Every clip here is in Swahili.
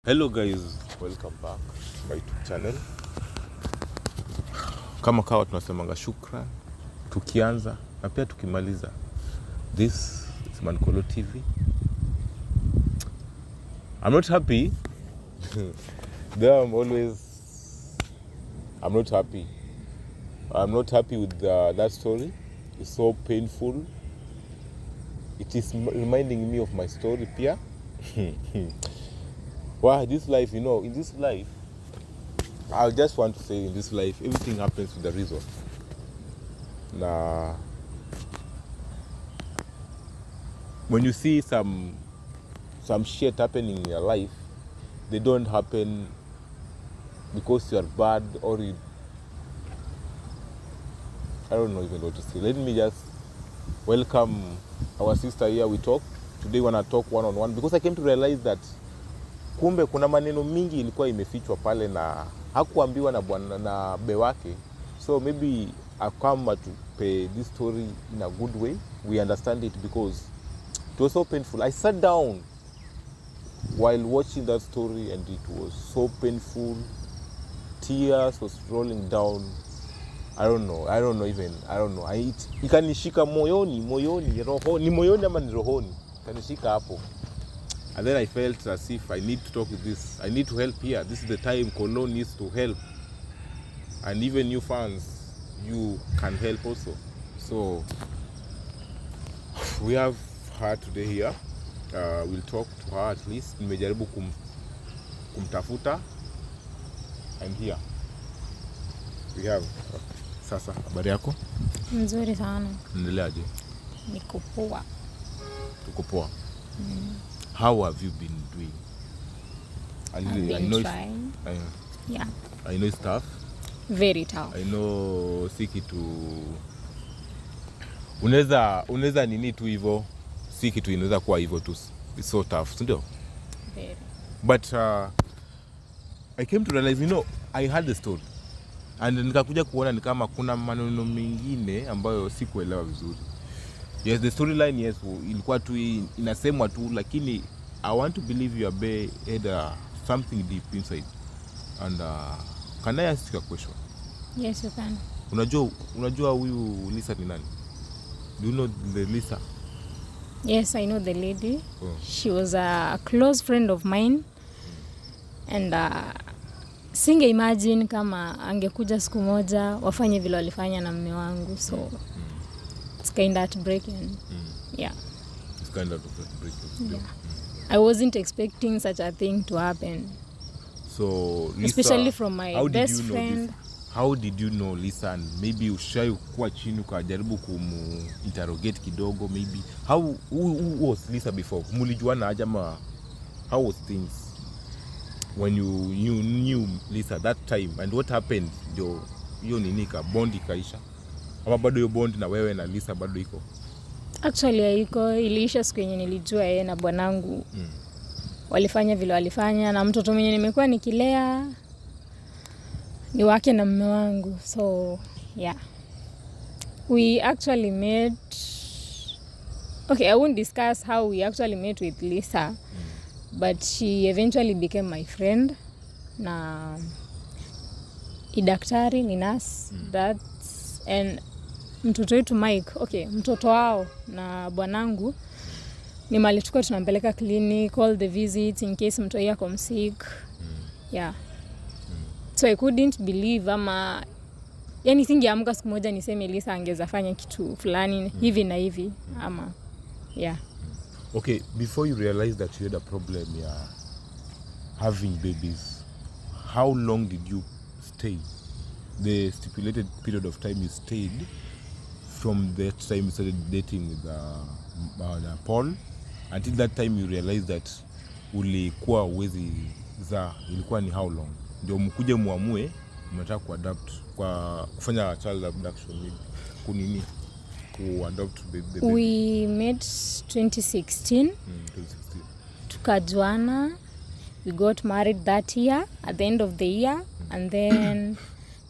Hello guys, welcome back to my YouTube channel. Kama kawa tunasemanga shukran tukianza na pia tukimaliza. This is Mankolo TV. I'm not happy. I'm not happy. I'm not happy with that story. It's so painful. It is reminding me of my story pia. Wow, this life, in this life, I just want to say in this life, everything happens with a reason. Now, when you see some shit happening in your life, they don't happen because you are bad or I don't know even what to say. Let me just welcome our sister here. We talk. Today we want to talk one-on-one because I came to realize that kumbe kuna maneno mingi ilikuwa imefichwa pale na hakuambiwa na be wake. So maybe I come to pay this story in a good way. We understand it because it was so painful. I sat down while watching that story and it was so painful. Tears was rolling down. I don't know. Ikanishika moyoni, rohoni, moyoni ama ni rohoni. Ikanishika hapo. And then I felt as if I need to talk with this. I need to help here. This is the time Kolo needs to help. And even you fans, you can help also. So, we have her today here. We'll talk to her at least. Nimejaribu kumtafuta. I'm here. We have sasa, habari yako? Nzuri sana. Ndeleaje? Niko poa. Tuko poa. How have you been doing? I've been trying. Yeah. I know it's tough. Very tough. I know si kitu unaweza nini tu hivyo, si kitu inaweza kuwa hivyo tu. It's so tough, ndio? Very. But I came to realize, I had the story. And nikakuja kuona ni kama kuna maneno mengine ambayo sikuelewa vizuri. Yes, the storyline, yes, ilikuwa tu inasemwa tu, lakini I want to believe you had something deep inside. And can I ask you a question? Yes, you can. Unajua huyu Lisa ni nani? Do you know the Lisa? Yes, I know the lady. Oh. She was a close friend of mine. And singe imagine kama angekuja siku moja wafanye vile walifanya na mume wangu. So it's kind of heartbreaking. Yeah. It's kind of heartbreaking. Yeah. I wasn't expecting such a thing to happen. So, Lisa, especially from my best friend. How did you know Lisa? And maybe ushai kuwa chini ukajaribu kumu-interrogate kidogo maybe. Who was Lisa before? Mulijuana aje ama how was things when you knew Lisa that time? And what happened? Hiyo nini ka bond ikaisha? Ama bado hiyo bond na wewe na Lisa bado iko? Actually haiko, iliisha siku yenye nilijua yeye na bwanangu walifanya vile walifanya, na mtoto mwenye nimekuwa nikilea ni wake na mume wangu. So yeah, we actually met. Okay, I won't discuss how we actually met with Lisa, but she eventually became my friend. Na idaktari ni nurse, that's and mtoto wetu Mike, okay, mtoto wao na bwanangu ni mali tuko tunampeleka clinic, all the visits in case mtoto yako sick. Yeah. So I couldn't believe ama yani singeamka siku moja niseme Lisa angeza fanya kitu fulani hivi na hivi ama yeah. Okay, before you realized that you had a problem having babies, how long did you stay? The stipulated period of time you stayed from that time you started dating with Paul until that time you realized that ulikuwa uwezi za, ilikuwa ni how long? Ndio mkuje muamue mnataka kuadapt kwa kufanya child abduction kunini kuadopt baby? We met 2016. Tukajuana. We got married that year at the end of the year. And then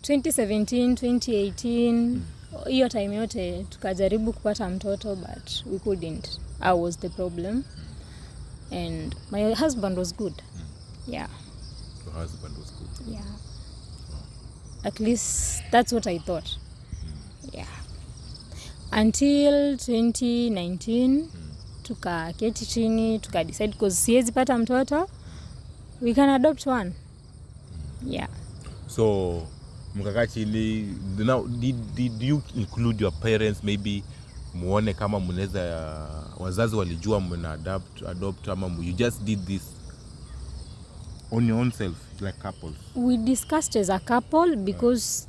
2017, 2018 hiyo time yote tukajaribu kupata mtoto but we couldn't. I was the problem. And my husband was good. Yeah. Your husband was good. Yeah. At least that's what I thought. Yeah. Until 2019 tukaketi chini decide because siwezi pata mtoto, we can adopt one. Yeah. So mkakaa chini, now did you include your parents, maybe muone kama mnaweza wazazi walijua mna adopt ama you just did this on your own self like couples? We discussed as a couple because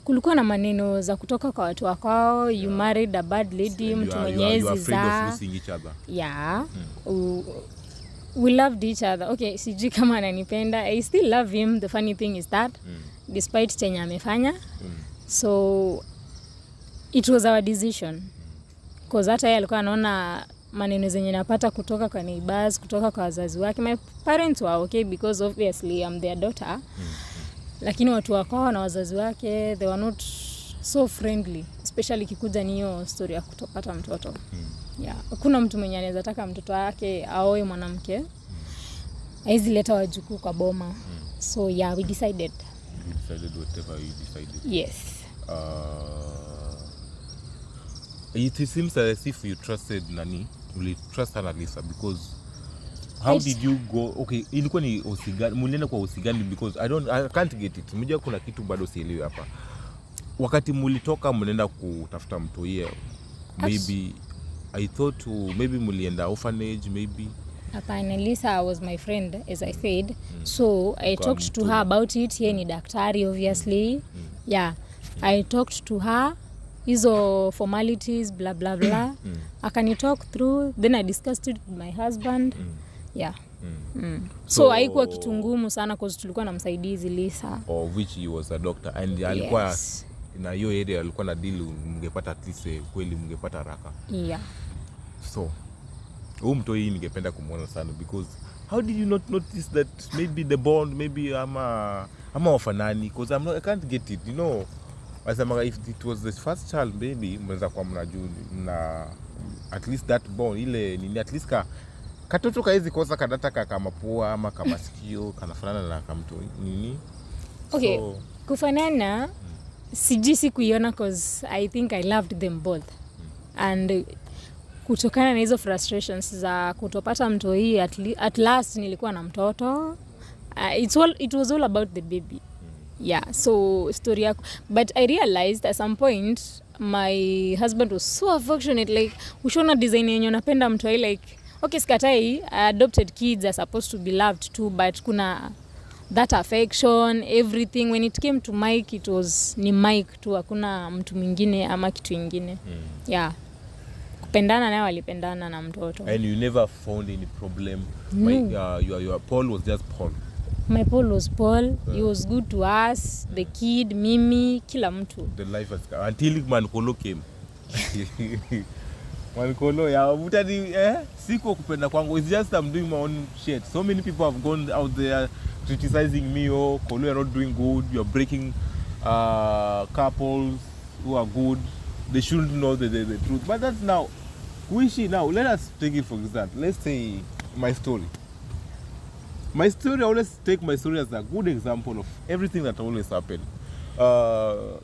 kulikuwa na maneno za kutoka kwa watu wako, you married a bad lady, mtu mwenyezi za. You are afraid of losing each other. Yeah. We loved each other. Okay, sijui kama ananipenda. I still love him. The funny thing is that despite chenye amefanya. So it was our decision. Because hata yeye alikuwa anaona maneno zenye napata kutoka kwa neighbors, kutoka kwa wazazi wake. My parents were okay because obviously I'm their daughter. Lakini watu wako na wazazi wake, they were not so friendly, especially kikuja ni hiyo story ya kutopata mtoto. Yeah, kuna mtu mwenye anaweza taka mtoto wake aoe mwanamke. Haizi leta wajukuu kwa boma. So yeah, we decided. You decided whatever you decided. Yes. It seems as if you trusted Nani. You trust Lisa because how did you go? Okay, ilikuwa ni osigani, mulienda kwa osigani because I can't get it. Mmoja kuna kitu bado sielewi hapa. Wakati mulitoka mnaenda kutafuta mtu yeye, maybe I thought maybe mulienda orphanage maybe. Hapana, Lisa was my friend as I said. So I talked to her about it. Yeye ni daktari obviously. Yeah. I talked to her hizo formalities blah blah blah. Akani talk through, then I discussed it with my husband. Yeah. So haikuwa kitu ngumu sana because tulikuwa na msaidizi Lisa. Of which he was a doctor and alikuwa na hiyo area alikuwa na deal mngepata at least kweli mngepata haraka. Yeah. So mto hii ningependa kumuona sana because how did you not notice that maybe the bond maybe ama wafanani because I can't get it, you know. Asema if it was the first child maybe mnaweza kwa mnajua na at least that bond ile ni at least katoto kaezi kosa kadata kama pua ama kama sikio kanafanana na kama mtu nini. Okay, so, kufanana sijisi kuiona cause I think I loved them both. And kutokana na hizo frustrations za kutopata mtu hii at last nilikuwa na mtoto. It was all about the baby. Yeah, so story yako. But I realized at some point my husband was so affectionate, like ushona design yenye unapenda mtu hii, like okay, skatai adopted kids are supposed to be loved too, but kuna that affection, everything. When it came to Mike, it was ni Mike tu, hakuna mtu mwingine ama kitu kingine. Yeah. Kupendana naye walipendana na mtoto. And you never found any problem? No. Your Paul was just Paul? My Paul was Paul. He was good to us, the kid, Mimi, kila mtu. The life was until Mankolo came. Mankolo, yeah, mutani siko kupenda kwangu. It's just I'm doing my own shit. So many people have gone out there criticizing me, oh, Kolo, you're not doing good. You're breaking couples who are good. They shouldn't know the truth. But that's now. Who is she now? Let us take it for example. Let's say my story. My story, I always take my story as a good example of everything that always happened.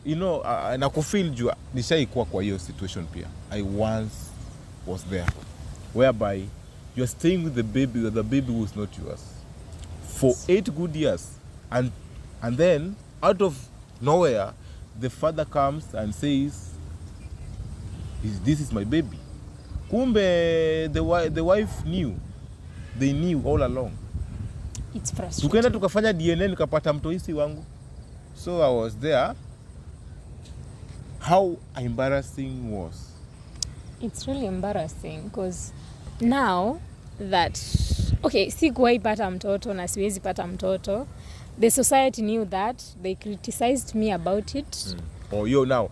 You know, na kufeel jua nishaikuwa kwa hiyo situation pia. I once was there, whereby you're staying with the baby was not yours for 8 good years, and then out of nowhere the father comes and says, this is my baby. Kumbe the wife knew, they knew all along. It's frustrating. Tukaenda tukafanya DNA nikapata mtoisi wangu. So I was there. How embarrassing was? It's really embarrassing because now that okay, sikuwahi pata mtoto na siwezi pata mtoto. The society knew that. They criticized me about it. Oh, yo, now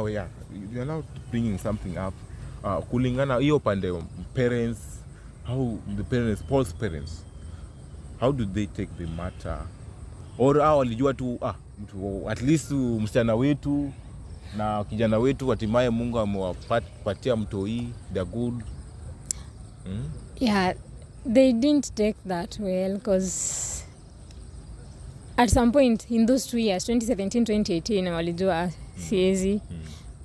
yeah, you're now bringing something up. Kulingana hiyo pande parents, how the parents, Paul's parents, how did they take the matter? Or walijua tu mtu at least msichana wetu na kijana wetu hatimaye Mungu amewapatia mtoi, they're good. Yeah, they didn't take that well because at some point in those 2 years 2017 2018 walijua siezi.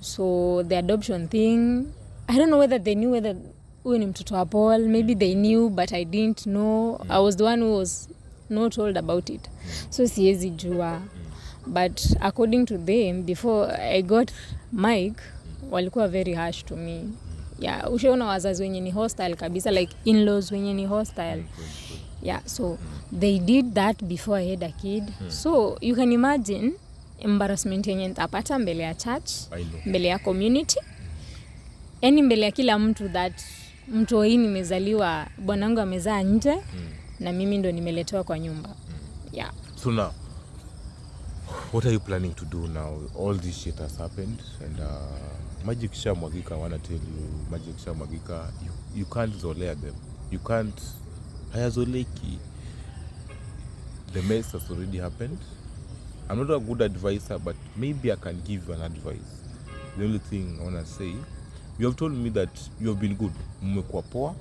So the adoption thing, I don't know whether they knew whether huyu ni mtoto wa Paul. Maybe they knew but I didn't know. I was the one who was not told about it. So siezi jua. But according to them, before I got Mike, walikuwa very harsh to me. Yeah, ushaona wazazi wenye ni hostile kabisa, like in-laws wenye ni hostile. Yeah, so they did that before I had a kid. So you can imagine embarrassment yenye nitapata mbele ya church, mbele ya community, yani mbele ya kila mtu that mtu hii nimezaliwa, bwanangu amezaa nje na mimi ndo nimeletewa kwa nyumba. Yeah. So now, what are you planning to do now? All this shit has happened and magic shamwagika. I want to tell you, magic shamwagika, you can't zolea them. You can't hayazoleki. The mess has already happened. I'm not a good advisor, but maybe I can give you an advice. The only thing I want to say, you have told me that you have been good. Mmekuwa poa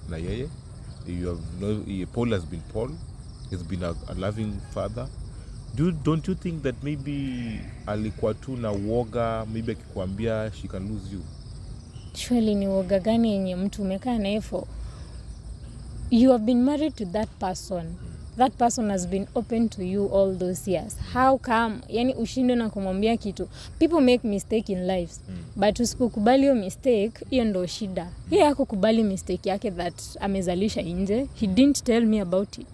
na yeye. Paul has been Paul. He's been a loving father. Don't you think that maybe alikuwa tu na uoga, maybe akikwambia she can lose you? Surely ni uoga gani yenye mtu umekaa naye for? You have been married to that person. That person has been open to you all those years. How come? Yani ushindwe na kumwambia kitu. People make mistake in lives. But usipokubali hiyo mistake, hiyo ndo shida. Yeye hakukubali mistake yake that amezalisha nje. He didn't tell me about it.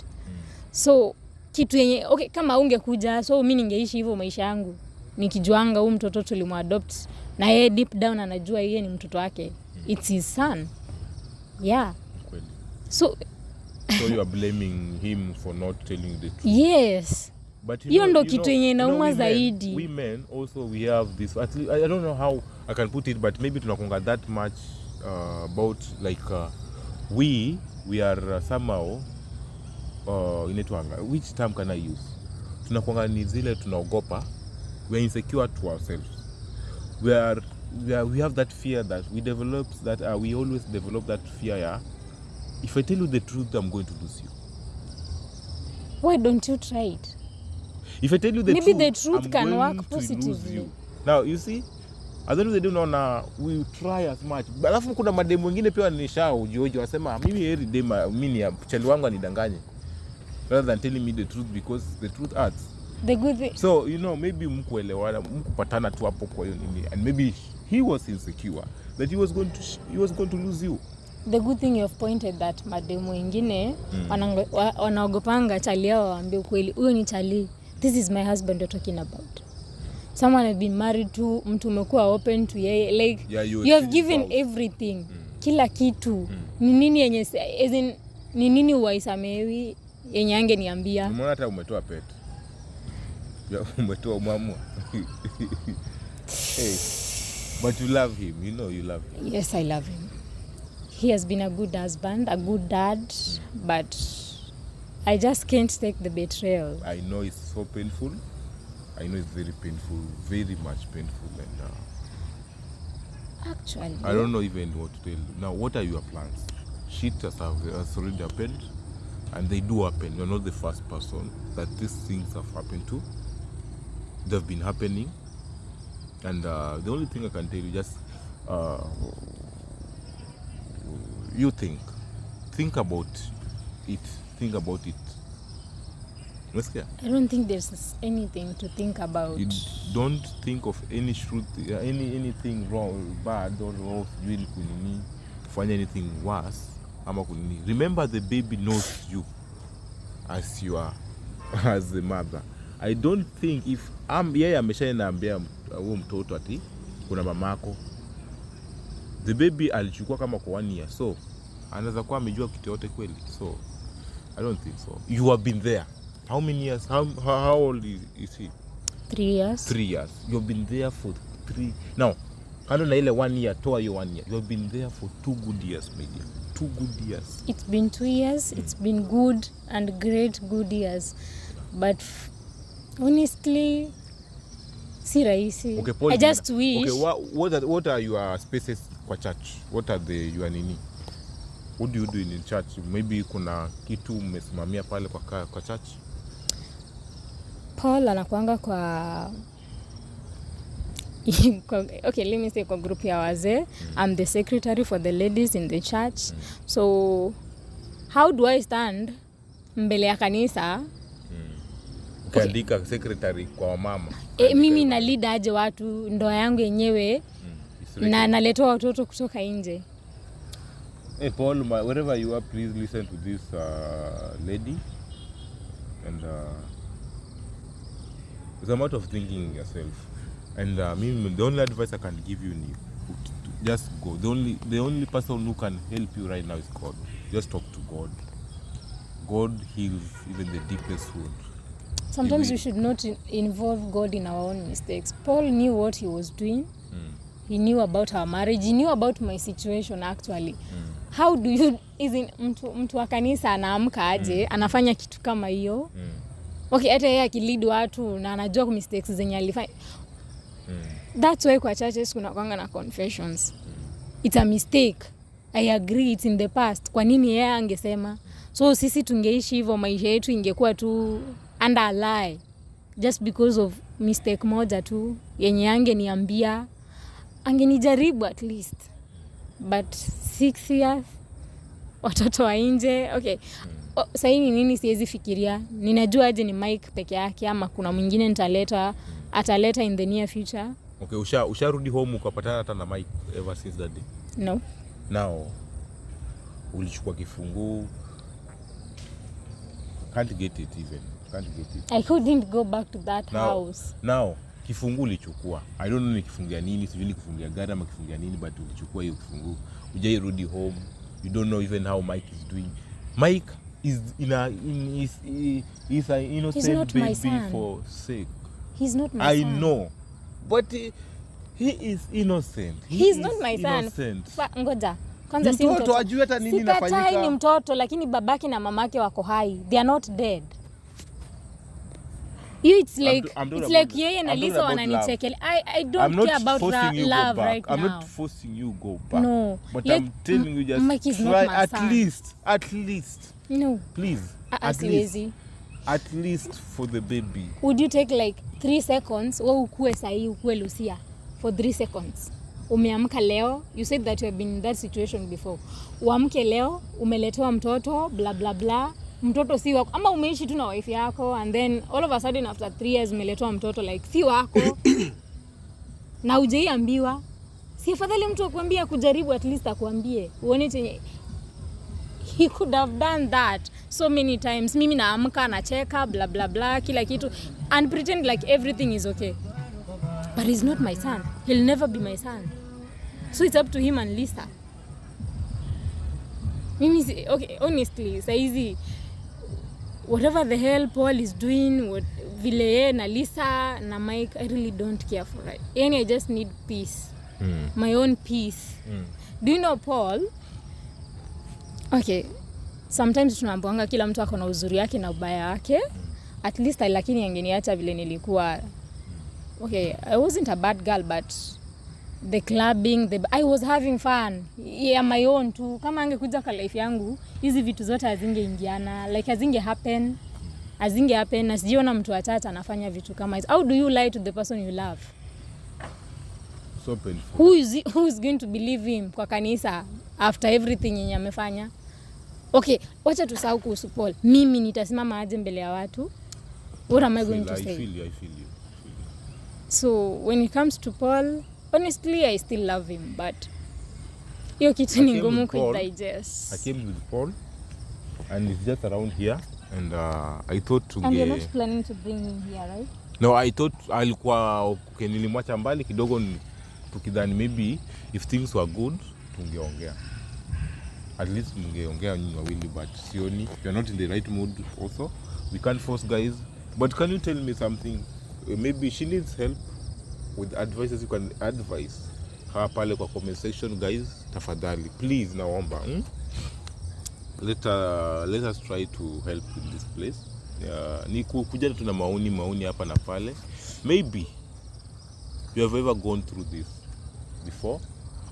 So kitu yenye okay, kama ungekuja, so mimi ningeishi hivyo maisha yangu nikijuanga huyu mtoto tulimuadopt na yeye deep down anajua yeye ni mtoto wake. It's his son. Yeah. So you are blaming him for not telling you the truth. Yes. But hiyo ndo kitu yenye inauma zaidi. Women also we have this, at least, I don't know how I can put it, but maybe tunakonga that much about like we are somehow inaitwanga, which term can I use? Tunakuanga ni zile tunaogopa. We are insecure to ourselves. We have that fear that we develop, that we always develop that fear. Yeah? If I tell you the truth, I'm going to lose you. Why don't you try it? If I tell you the maybe truth, the truth I'm can going work to positively. Lose you. Now you see, I don't know they do know, we try as much. Alafu kuna mademu wengine pia wanishao ujojo wasema mimi heri dema mimi ya chali wangu anidanganye. Rather than telling me the truth, because the truth hurts. The good thing. So, maybe mkuelewana, mkupatana tu hapo kwa hiyo nini, and maybe he was insecure that he was going to lose you. The good thing you have pointed that mademu wengine wanaogopanga chali yao waambie ukweli, huyo ni chali. This is my husband you're talking about. Someone has been married to, mtu umekuwa open to yeye, like yeah, you have given involved. Everything. Kila kitu. Ni nini yenye as in ni nini waisamewi yenye angeniambia? Umeona hata umetoa pet. Umetoa mama. Hey, but you love him, you love him. Yes, I love him. He has been a good husband, a good dad, but I just can't take the betrayal. I know it's so painful. I know it's very painful, very much painful. And actually, I don't know even what to tell you. Now, what are your plans? Shit has already happened, and they do happen. You're not the first person that these things have happened to. They've been happening, and the only thing I can tell you, just you think about it. Think about it. I don't think there's anything to think about. You don't think of any truth, anything wrong, bad, or wrong. You will find anything worse. Remember, the baby knows you as you are, as the mother. I don't think if yeye ameshaambia huo mtoto ati kuna mamako, the baby alichukua kama kwa 1 year, so anaweza kuwa amejua kitu yote kweli. So I don't think so. You have been there. How many years? How old is he? 3 years. 3 years. You have been there for 3. Now, kando na ile 1 year, toa hiyo 1 year. You have been there for 2 good years, my dear. 2 good years. It's been 2 years. It's been good and great good years. But honestly, si rahisi. Okay, Paul, I just wish. Okay, what are your spaces kwa church? What are your nini? What do you do in church? Maybe kuna kitu umesimamia pale kwa church? Paul anakuanga kwa okay, let me say kwa group ya wazee. I'm the secretary for the ladies in the church. So how do I stand mbele ya kanisa? Ukiandika secretary kwa mama. Mimi na lead aje watu ndoa yangu yenyewe na naletoa watoto kutoka nje. Hey Paul, wherever you are, please listen to this lady. And there's a matter of thinking yourself. And the only advice I can give you is just go. The only person who can help you right now is God. Just talk to God. God heals even the deepest wound. Sometimes we should not involve God in our own mistakes. Paul knew what he was doing. He knew about our marriage. He knew about my situation actually. How do you mtu wa kanisa anaamka aje anafanya kitu kama hiyo? Okay, hata yeye akilid watu na anajua kwa mistakes zenye alifanya. That's why kwa churches kuna kwanga na confessions. It's a mistake. I agree, it's in the past. Kwa nini yeye angesema? So sisi tungeishi hivyo, maisha yetu ingekuwa tu under a lie just because of mistake moja tu yenye angeniambia, angenijaribu at least. But 6 years watoto wa nje. Okay. Sasa hivi nini siwezi fikiria? Ninajua aje ni Mike peke yake ama kuna mwingine ataleta in the near future. Okay, usharudi home ukapatana hata na Mike ever since that day? No. Now ulichukua kifungu. Can't get it. I couldn't go back to that house. Now kifungu ulichukua. I don't know ni kifungia nini, sivili kifungia gari ama kifungia nini, but ulichukua hiyo kifungu. Ujairudi home. You don't know even how Mike is doing. Mike is he's an innocent baby for sake. He's not my son. I know. But he is innocent. He's not my son. Ngoja. Kwanza si mtoto. Ajui hata nini inafanyika. Sikatai ni mtoto lakini babake na mamake wako hai. They are not dead. It's like yeye na Lisa wananichekele. I don't care about love right now. I'm not forcing you go back. No. But I'm telling you just try at least. No. Please. At least for the baby. Would you take like 3 seconds wewe ukue sahi ukue Lucia for 3 seconds? Umeamka leo, you said that you have been in that situation before. Uamke leo, umeletewa mtoto, bla bla bla. Mtoto si wako ama umeishi tu na wife yako and then all of a sudden after 3 years umeletewa mtoto like si wako. Na hujaiambiwa. Si afadhali mtu akwambia kujaribu at least akwambie. Uone chenye he could have done that so many times. Mimi naamka na cheka bla bla bla kila kitu and pretend like everything is okay. But he's not my son. He'll never be my son. So it's up to him and Lisa. Mimi okay, honestly, saizi whatever the hell Paul is doing, vile yeye na Lisa na Mike, I really don't care for it. I just need peace. My own peace. Do you know Paul? Okay. Sometimes tunaambianga kila mtu ako na uzuri yake na ubaya wake. At least lakini angeniacha vile nilikuwa. Okay, I wasn't a bad girl but the clubbing, I was having fun. Yeah, my own too. Kama angekuja kwa life yangu, hizi vitu zote hazingeingiana. Like hazinge happen. Na sijiona mtu atata anafanya vitu kama hizo. How do you lie to the person you love? So painful. Who is going to believe him kwa kanisa after everything yenye amefanya? Okay, wacha tusahau kuhusu Paul. Mimi nitasimama aje mbele ya watu? What am I going to say? I feel you. So when it comes to Paul, honestly I still love him, but hiyo kitu ni ngumu kudigest. I came with Paul and he's just around here and I thought And you're not planning to bring him here, right? No, I thought alikuwa nilimwacha mbali kidogo tukidhani maybe if things were good tungeongea. At least mungeongea nyinyi wawili, but sioni. You're not in the right mood also. We can't force guys. But can you tell me something? Maybe she needs help with advices. You can advise her pale kwa comment section, guys. Tafadhali, please, naomba. Let us try to help in this place. Ni kuja tuna maoni hapa na pale. Maybe you have ever gone through this before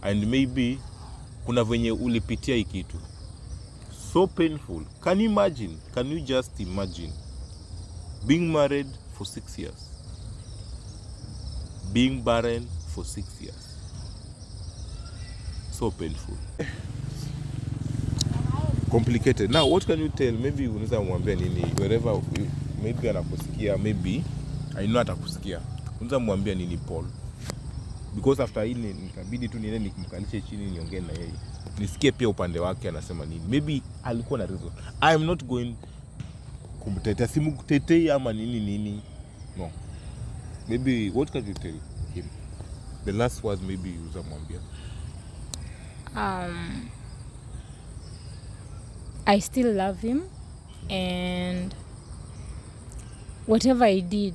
and maybe kuna venye ulipitia hii kitu so painful. Can you just imagine Being married for 6 years. Being barren for 6 years. So painful. Complicated. Now, what can you tell? Maybe unaweza mwambia nini wherever you, maybe anakusikia, maybe I know atakusikia. Unaweza mwambia nini Paul? Because after hii nikabidi tu niende nikumkalishe chini niongee na yeye. Nisikie pia upande wake anasema nini. Maybe alikuwa na reason. I am not going kumtetea, simkutetei ama nini. No. Maybe what can you tell him? The last words maybe unaweza mwambia. I still love him, and whatever I did,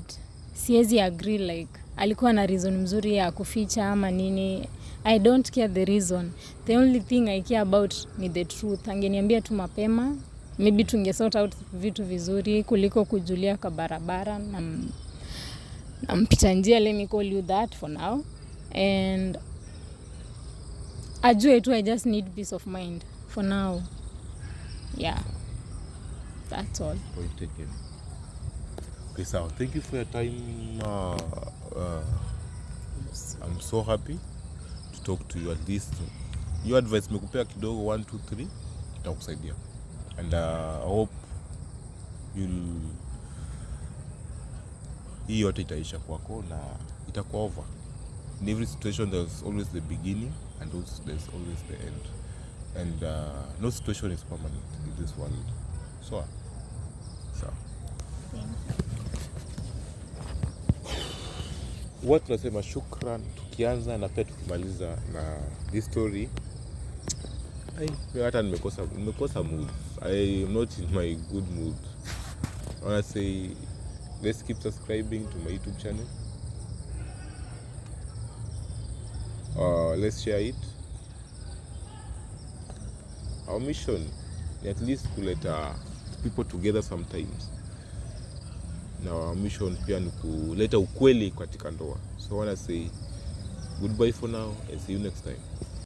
siwezi agree like alikuwa na reason mzuri ya kuficha ama nini. I don't care the reason. The only thing I care about ni the truth. Angeniambia tu mapema, maybe tungesort out vitu vizuri kuliko kujulia kwa barabara na mpita njia. Let me call you that for now. And ajue tu I just need peace of mind for now. Yeah, that's all. Point taken. Okay, so thank you for your time. I'm so happy to talk to you. At least your advice mekupea kidogo 1 2 3 itakusaidia, and I hope hii yote itaisha kwako na itakuwa over. In every situation there's always the beginning and also there's always the end. And no situation is permanent in this world. So. What tunasema shukran tukianza na pia tukimaliza na this story. Hata nimekosa mood. I am not in my good mood. I want to say let's keep subscribing to my YouTube channel. Let's share it. Our mission is at least kuleta people together sometimes. Na our mission pia ni kuleta ukweli katika ndoa. So I want to say goodbye for now and see you next time.